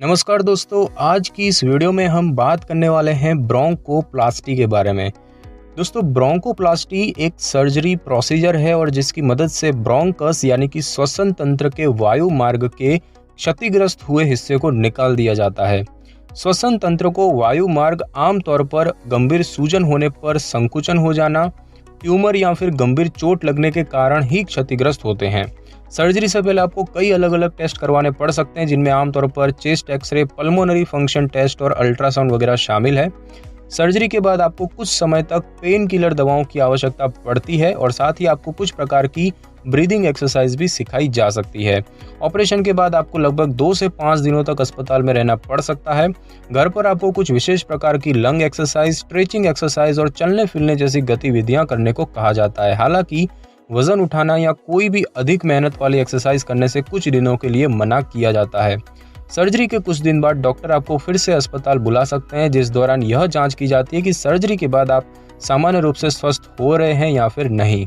नमस्कार दोस्तों, आज की इस वीडियो में हम बात करने वाले हैं ब्रोंकोप्लास्टी के बारे में। दोस्तों, ब्रोंकोप्लास्टी एक सर्जरी प्रोसीजर है और जिसकी मदद से ब्रोंकस यानी कि श्वसन तंत्र के वायु मार्ग के क्षतिग्रस्त हुए हिस्से को निकाल दिया जाता है। श्वसन तंत्र को वायु मार्ग आमतौर पर गंभीर सूजन होने पर संकुचन हो जाना, ट्यूमर या फिर गंभीर चोट लगने के कारण ही क्षतिग्रस्त होते हैं। सर्जरी से पहले आपको कई अलग अलग टेस्ट करवाने पड़ सकते हैं, जिनमें आमतौर पर chest x-ray, pulmonary function test और अल्ट्रासाउंड वगैरह शामिल है। सर्जरी के बाद आपको कुछ समय तक पेन किलर दवाओं की आवश्यकता पड़ती है और साथ ही आपको कुछ प्रकार की ब्रीदिंग एक्सरसाइज भी सिखाई जा सकती है। ऑपरेशन के बाद आपको लगभग 2 से 5 दिनों तक अस्पताल में रहना पड़ सकता है। घर पर आपको कुछ विशेष प्रकार की लंग एक्सरसाइज, स्ट्रेचिंग एक्सरसाइज और चलने फिरने जैसी गतिविधियां करने को कहा जाता है। हालांकि वजन उठाना या कोई भी अधिक मेहनत वाली एक्सरसाइज करने से कुछ दिनों के लिए मना किया जाता है। सर्जरी के कुछ दिन बाद डॉक्टर आपको फिर से अस्पताल बुला सकते हैं, जिस दौरान यह जांच की जाती है कि सर्जरी के बाद आप सामान्य रूप से स्वस्थ हो रहे हैं या फिर नहीं।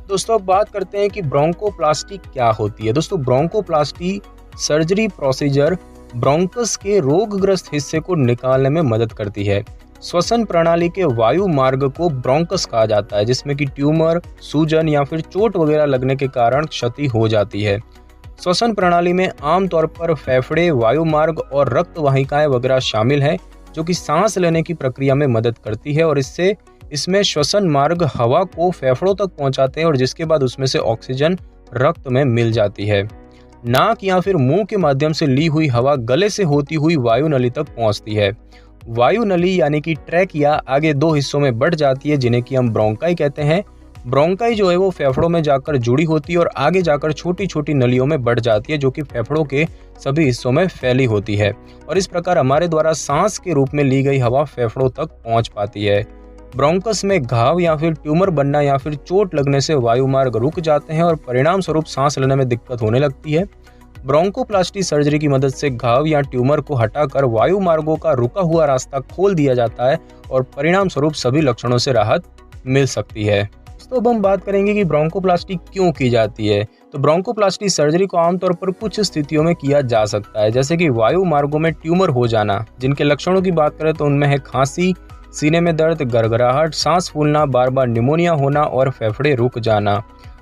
दोस्तों, अब बात करते हैं कि ब्रोंकोप्लास्टी क्या होती है। दोस्तों, ब्रोंकोप्लास्टी सर्जरी प्रोसीजर ब्रोंकस के रोगग्रस्त हिस्से को निकालने में मदद करती है। श्वसन प्रणाली के वायु मार्ग को ब्रोंकस कहा जाता है, जिसमें कि ट्यूमर, सूजन या फिर चोट वगैरह लगने के कारण क्षति हो जाती है। श्वसन प्रणाली में आमतौर पर फेफड़े, वायु मार्ग और रक्त वाहिकाएं वगैरह शामिल हैं, जो कि सांस लेने की प्रक्रिया में मदद करती है और इसमें श्वसन मार्ग हवा को फेफड़ों तक पहुंचाते हैं और जिसके बाद उसमें से ऑक्सीजन रक्त में मिल जाती है। नाक या फिर मुंह के माध्यम से ली हुई हवा गले से होती हुई वायु नली तक पहुंचती है। वायु नली यानी कि ट्रैकिया आगे 2 हिस्सों में बढ़ जाती है, जिन्हें कि हम ब्रोंकाई कहते हैं। ब्रोंकाई जो है वो फेफड़ों में जाकर जुड़ी होती है और आगे जाकर छोटी छोटी नलियों में बढ़ जाती है, जो कि फेफड़ों के सभी हिस्सों में फैली होती है और इस प्रकार हमारे द्वारा सांस के रूप में ली गई हवा फेफड़ों तक पहुंच पाती है। ब्रोंकस में घाव या फिर ट्यूमर बनना या फिर चोट लगने से वायु मार्ग रुक जाते हैं और परिणाम स्वरूप सांस लेने में दिक्कत होने लगती है। ब्रोंकोप्लास्टी सर्जरी की मदद से घाव या ट्यूमर को हटाकर वायु मार्गों का रुका हुआ रास्ता खोल दिया जाता है और परिणाम स्वरूप सभी लक्षणों से राहत मिल सकती है। तो अब हम बात करेंगे कि ब्रोंकोप्लास्टी क्यों की जाती है। तो ब्रोंकोप्लास्टी सर्जरी को आमतौर पर कुछ स्थितियों में किया जा सकता है, जैसे कि वायु मार्गों में ट्यूमर हो जाना। जिनके लक्षणों की बात करें तो उनमें है खांसी, सीने में दर्द, गड़गड़ाहट, सांस फूलना, बार बार निमोनिया होना और फेफड़े रुक जाना।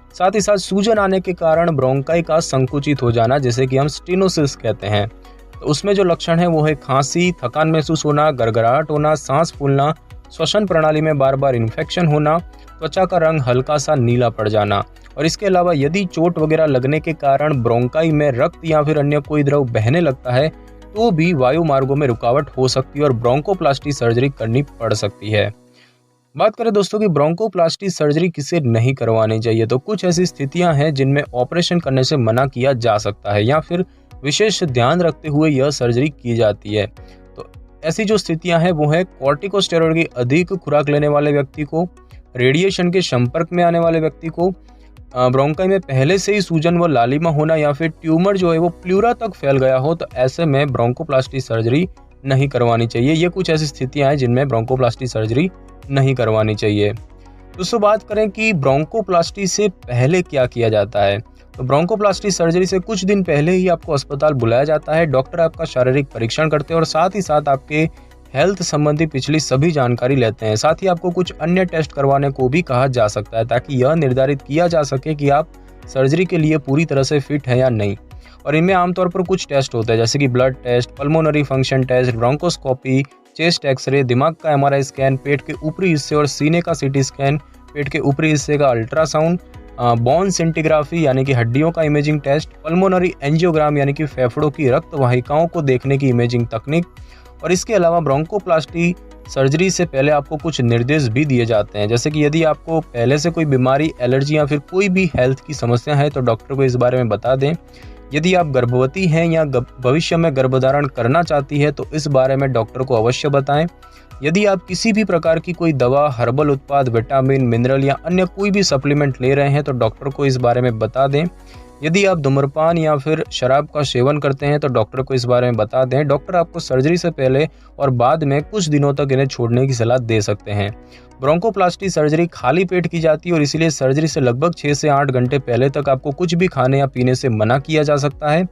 साथ ही साथ सूजन आने के कारण ब्रोंकाई का संकुचित हो जाना, जैसे कि हम स्टेनोसिस कहते हैं। तो उसमें जो लक्षण है वो है खांसी, थकान महसूस होना, गड़गड़ाहट होना, सांस फूलना, श्वसन प्रणाली में बार बार इन्फेक्शन होना, त्वचा का रंग हल्का सा नीला पड़ जाना। और इसके अलावा यदि चोट वगैरह लगने के कारण ब्रोंकाई में रक्त या फिर अन्य कोई द्रव बहने लगता है तो भी वायु मार्गों में रुकावट हो सकती है और ब्रोंकोप्लास्टी सर्जरी करनी पड़ सकती है। बात करें दोस्तों कि ब्रोंकोप्लास्टी सर्जरी किसे नहीं करवानी चाहिए, तो कुछ ऐसी स्थितियां हैं जिनमें ऑपरेशन करने से मना किया जा सकता है या फिर विशेष ध्यान रखते हुए यह सर्जरी की जाती है। तो ऐसी जो स्थितियां हैं वो है कॉर्टिकोस्टेरॉइड की अधिक खुराक लेने वाले व्यक्ति को, रेडिएशन के संपर्क में आने वाले व्यक्ति को, ब्रोंकाई में पहले से ही सूजन व लालिमा होना या फिर ट्यूमर जो है वो प्लूरा तक फैल गया हो, तो ऐसे में ब्रोंकोप्लास्टी सर्जरी नहीं करवानी चाहिए। ये कुछ ऐसी स्थितियां हैं जिनमें ब्रोंकोप्लास्टी सर्जरी नहीं करवानी चाहिए। दोस्तों, बात करें कि ब्रोंकोप्लास्टी से पहले क्या किया जाता है, तो ब्रोंकोप्लास्टी सर्जरी से कुछ दिन पहले ही आपको अस्पताल बुलाया जाता है। डॉक्टर आपका शारीरिक परीक्षण करते हैं और साथ ही साथ आपके हेल्थ संबंधी पिछली सभी जानकारी लेते हैं। साथ ही आपको कुछ अन्य टेस्ट करवाने को भी कहा जा सकता है, ताकि यह निर्धारित किया जा सके कि आप सर्जरी के लिए पूरी तरह से फिट हैं या नहीं। और इनमें आमतौर पर कुछ टेस्ट होते हैं, जैसे कि blood test, pulmonary function test, bronchoscopy, chest x-ray, दिमाग का MRI स्कैन, पेट के ऊपरी हिस्से और सीने का CT स्कैन, पेट के ऊपरी हिस्से का अल्ट्रासाउंड, बोन सेंटिग्राफी यानी कि हड्डियों का इमेजिंग टेस्ट, पल्मोनरी एंजियोग्राम यानी कि फेफड़ों की रक्त वाहिकाओं को देखने की इमेजिंग तकनीक। और इसके अलावा ब्रोंकोप्लास्टी सर्जरी से पहले आपको कुछ निर्देश भी दिए जाते हैं, जैसे कि यदि आपको पहले से कोई बीमारी, एलर्जी या फिर कोई भी हेल्थ की समस्या है तो डॉक्टर को इस बारे में बता दें। यदि आप गर्भवती हैं या भविष्य में गर्भधारण करना चाहती है तो इस बारे में डॉक्टर को अवश्य बताएं। यदि आप किसी भी प्रकार की कोई दवा, हर्बल उत्पाद, विटामिन, मिनरल या अन्य कोई भी सप्लीमेंट ले रहे हैं तो डॉक्टर को इस बारे में बता दें। यदि आप धूम्रपान या फिर शराब का सेवन करते हैं तो डॉक्टर को इस बारे में बता दें। डॉक्टर आपको सर्जरी से पहले और बाद में कुछ दिनों तक इन्हें छोड़ने की सलाह दे सकते हैं। ब्रोंकोप्लास्टी सर्जरी खाली पेट की जाती है और इसीलिए सर्जरी से लगभग 6 से 8 घंटे पहले तक आपको कुछ भी खाने या पीने से मना किया जा सकता है।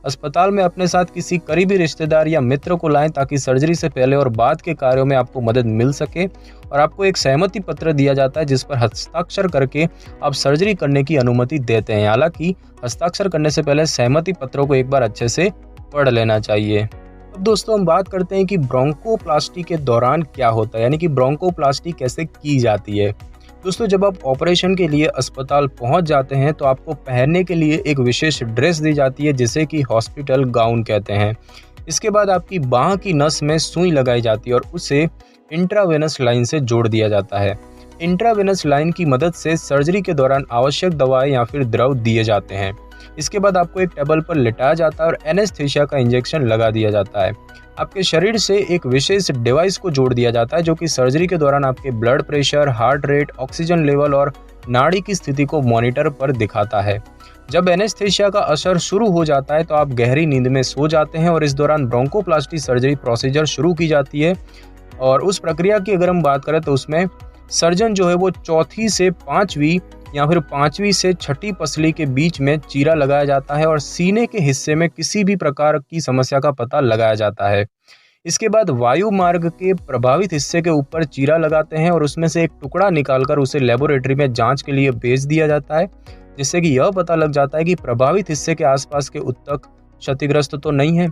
अस्पताल में अपने साथ किसी करीबी रिश्तेदार या मित्र को लाएं ताकि सर्जरी से पहले और बाद के कार्यों में आपको मदद मिल सके। और आपको एक सहमति पत्र दिया जाता है जिस पर हस्ताक्षर करके आप सर्जरी करने की अनुमति देते हैं। हालांकि हस्ताक्षर करने से पहले सहमति पत्रों को एक बार अच्छे से पढ़ लेना चाहिए। अब दोस्तों हम बात करते हैं कि ब्रोंकोप्लास्टी के दौरान क्या होता है, यानी कि ब्रोंकोप्लास्टी कैसे की जाती है। दोस्तों जब आप ऑपरेशन के लिए अस्पताल पहुंच जाते हैं तो आपको पहनने के लिए एक विशेष ड्रेस दी जाती है जिसे कि हॉस्पिटल गाउन कहते हैं। इसके बाद आपकी बाह की नस में सुई लगाई जाती है और उसे इंट्रावेनस लाइन से जोड़ दिया जाता है। इंट्रावेनस लाइन की मदद से सर्जरी के दौरान आवश्यक दवाएं या फिर द्रव दिए जाते हैं। इसके बाद आपको एक टेबल पर लिटाया जाता है और एनेस्थीसिया का इंजेक्शन लगा दिया जाता है। आपके शरीर से एक विशेष डिवाइस को जोड़ दिया जाता है जो कि सर्जरी के दौरान आपके blood pressure, heart rate, oxygen level और नाड़ी की स्थिति को मॉनिटर पर दिखाता है। जब एनेस्थीसिया का असर शुरू हो जाता है तो आप गहरी नींद में सो जाते हैं और इस दौरान ब्रोंकोप्लास्टी सर्जरी प्रोसीजर शुरू की जाती है। और उस प्रक्रिया की अगर हम बात करें तो उसमें सर्जन जो है वो चौथी से पांचवी या फिर पांचवी से छठी पसली के बीच में चीरा लगाया जाता है और सीने के हिस्से में किसी भी प्रकार की समस्या का पता लगाया जाता है। इसके बाद वायु मार्ग के प्रभावित हिस्से के ऊपर चीरा लगाते हैं और उसमें से एक टुकड़ा निकालकर उसे लेबोरेटरी में जांच के लिए भेज दिया जाता है, जिससे कि यह पता लग जाता है कि प्रभावित हिस्से के आसपास के ऊतक क्षतिग्रस्त तो नहीं है।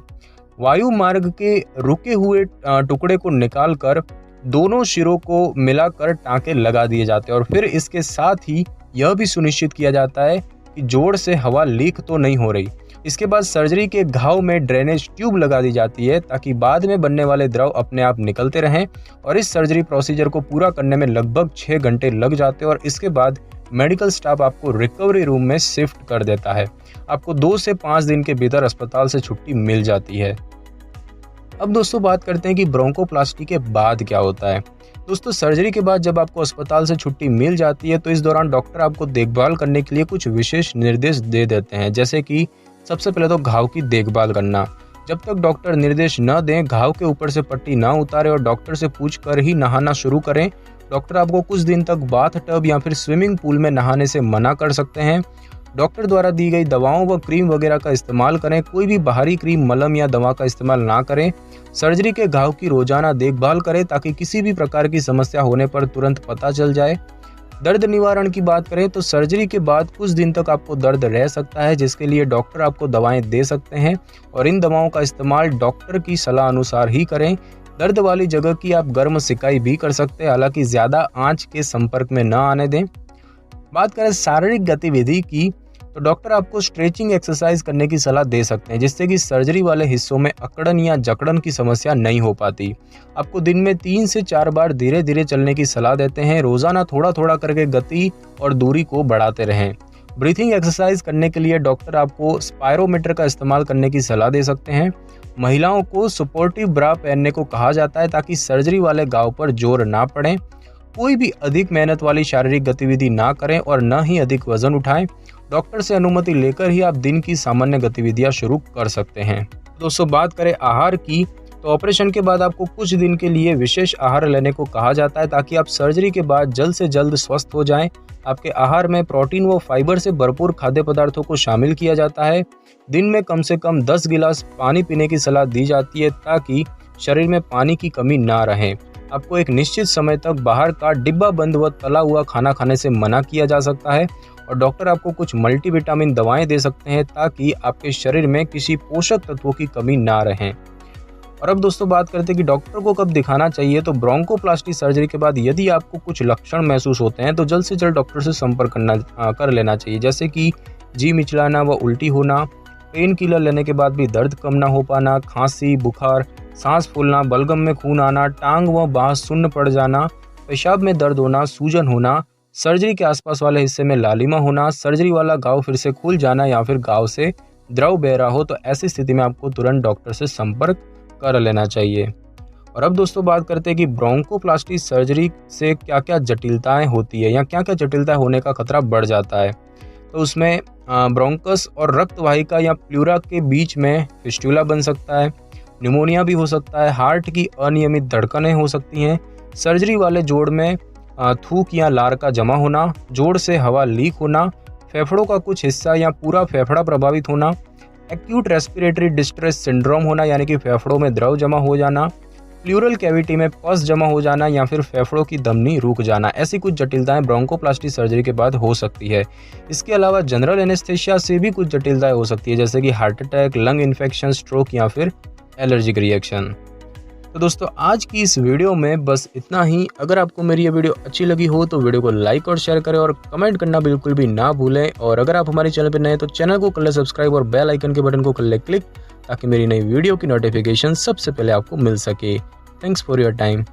वायु मार्ग के रुके हुए टुकड़े को निकालकर दोनों शिरों को मिलाकर टांके लगा दिए जाते हैं और फिर इसके साथ ही यह भी सुनिश्चित किया जाता है कि जोड़ से हवा लीक तो नहीं हो रही। इसके बाद सर्जरी के घाव में ड्रेनेज ट्यूब लगा दी जाती है ताकि बाद में बनने वाले द्रव अपने आप निकलते रहें और इस सर्जरी प्रोसीजर को पूरा करने में लगभग 6 घंटे लग जाते हैं और इसके बाद मेडिकल स्टाफ आपको रिकवरी रूम में शिफ्ट कर देता है। आपको 2 से 5 दिन के भीतर अस्पताल से छुट्टी मिल जाती है। अब दोस्तों बात करते हैं कि ब्रोंकोप्लास्टी के बाद क्या होता है। दोस्तों सर्जरी के बाद जब आपको अस्पताल से छुट्टी मिल जाती है तो इस दौरान डॉक्टर आपको देखभाल करने के लिए कुछ विशेष निर्देश दे देते हैं, जैसे कि सबसे पहले तो घाव की देखभाल करना। जब तक डॉक्टर निर्देश न दें घाव के ऊपर से पट्टी न उतारें और डॉक्टर से पूछ कर ही नहाना शुरू करें। डॉक्टर आपको कुछ दिन तक बाथ टब या फिर स्विमिंग पूल में नहाने से मना कर सकते हैं। डॉक्टर द्वारा दी गई दवाओं व क्रीम वगैरह का इस्तेमाल करें। कोई भी बाहरी क्रीम, मलम या दवा का इस्तेमाल ना करें। सर्जरी के घाव की रोजाना देखभाल करें ताकि किसी भी प्रकार की समस्या होने पर तुरंत पता चल जाए। दर्द निवारण की बात करें तो सर्जरी के बाद कुछ दिन तक आपको दर्द रह सकता है, जिसके लिए डॉक्टर आपको दवाएं दे सकते हैं और इन दवाओं का इस्तेमाल डॉक्टर की सलाह अनुसार ही करें। दर्द वाली जगह की आप गर्म सिकाई भी कर सकते हैं, हालांकि ज़्यादा आंच के संपर्क में न आने दें। बात करें शारीरिक गतिविधि की तो डॉक्टर आपको स्ट्रेचिंग एक्सरसाइज करने की सलाह दे सकते हैं, जिससे कि सर्जरी वाले हिस्सों में अकड़न या जकड़न की समस्या नहीं हो पाती। आपको दिन में 3 से 4 बार धीरे धीरे चलने की सलाह देते हैं। रोजाना थोड़ा थोड़ा करके गति और दूरी को बढ़ाते रहें। ब्रीथिंग एक्सरसाइज करने के लिए डॉक्टर आपको स्पायरोमीटर का इस्तेमाल करने की सलाह दे सकते हैं। महिलाओं को सपोर्टिव ब्रा पहनने को कहा जाता है ताकि सर्जरी वाले घाव पर जोर ना पड़े। कोई भी अधिक मेहनत वाली शारीरिक गतिविधि ना करें और न ही अधिक वजन उठाएं। डॉक्टर से अनुमति लेकर ही आप दिन की सामान्य गतिविधियां शुरू कर सकते हैं। दोस्तों बात करें आहार की तो ऑपरेशन के बाद आपको कुछ दिन के लिए विशेष आहार लेने को कहा जाता है ताकि आप सर्जरी के बाद जल्द से जल्द स्वस्थ हो जाएं। आपके आहार में प्रोटीन व फाइबर से भरपूर खाद्य पदार्थों को शामिल किया जाता है। दिन में कम से कम 10 गिलास पानी पीने की सलाह दी जाती है ताकि शरीर में पानी की कमी ना रहे। आपको एक निश्चित समय तक बाहर का डिब्बा बंद व तला हुआ खाना खाने से मना किया जा सकता है और डॉक्टर आपको कुछ मल्टीविटामिन दवाएं दे सकते हैं ताकि आपके शरीर में किसी पोषक तत्वों की कमी ना रहे। और अब दोस्तों बात करते हैं कि डॉक्टर को कब दिखाना चाहिए। तो ब्रोंकोप्लास्टी सर्जरी के बाद यदि आपको कुछ लक्षण महसूस होते हैं तो जल्द से जल्द डॉक्टर से संपर्क कर लेना चाहिए, जैसे कि जी मिचलाना व उल्टी होना, पेन किलर लेने के बाद भी दर्द कम ना हो पाना, खांसी, बुखार, सांस फूलना, बलगम में खून आना, टांग व बाह सुन्न पड़ जाना, पेशाब में दर्द होना, सूजन होना, सर्जरी के आसपास वाले हिस्से में लालिमा होना, सर्जरी वाला घाव फिर से खुल जाना या फिर घाव से द्रव बह रहा हो, तो ऐसी स्थिति में आपको तुरंत डॉक्टर से संपर्क कर लेना चाहिए। और अब दोस्तों बात करते हैं कि ब्रोंकोप्लास्टी सर्जरी से क्या क्या जटिलताएं होती है या क्या क्या जटिलता होने का खतरा बढ़ जाता है। तो उसमें ब्रोंकस और रक्त वाहिका या प्लूरा के बीच में फिस्टुला बन सकता है, निमोनिया भी हो सकता है, हार्ट की अनियमित धड़कनें हो सकती हैं, सर्जरी वाले जोड़ में थूक या लार का जमा होना, जोड़ से हवा लीक होना, फेफड़ों का कुछ हिस्सा या पूरा फेफड़ा प्रभावित होना, एक्यूट रेस्पिरेटरी डिस्ट्रेस सिंड्रोम होना यानी कि फेफड़ों में द्रव जमा हो जाना, प्लूरल कैविटी में पस जमा हो जाना या फिर फेफड़ों की धमनी रुक जाना, ऐसी कुछ जटिलताएं ब्रोंकोप्लास्टी सर्जरी के बाद हो सकती है। इसके अलावा जनरल एनेस्थीसिया से भी कुछ जटिलताएं हो सकती है, जैसे कि heart attack, lung infection, stroke या फिर एलर्जिक रिएक्शन। तो दोस्तों आज की इस वीडियो में बस इतना ही। अगर आपको मेरी ये वीडियो अच्छी लगी हो तो वीडियो को लाइक और शेयर करें और कमेंट करना बिल्कुल भी ना भूलें। और अगर आप हमारे चैनल पर नए तो चैनल को कर ले सब्सक्राइब और बेल आइकन के बटन को कर ले क्लिक, ताकि मेरी नई वीडियो की नोटिफिकेशन सबसे पहले आपको मिल सके। Thanks for your time.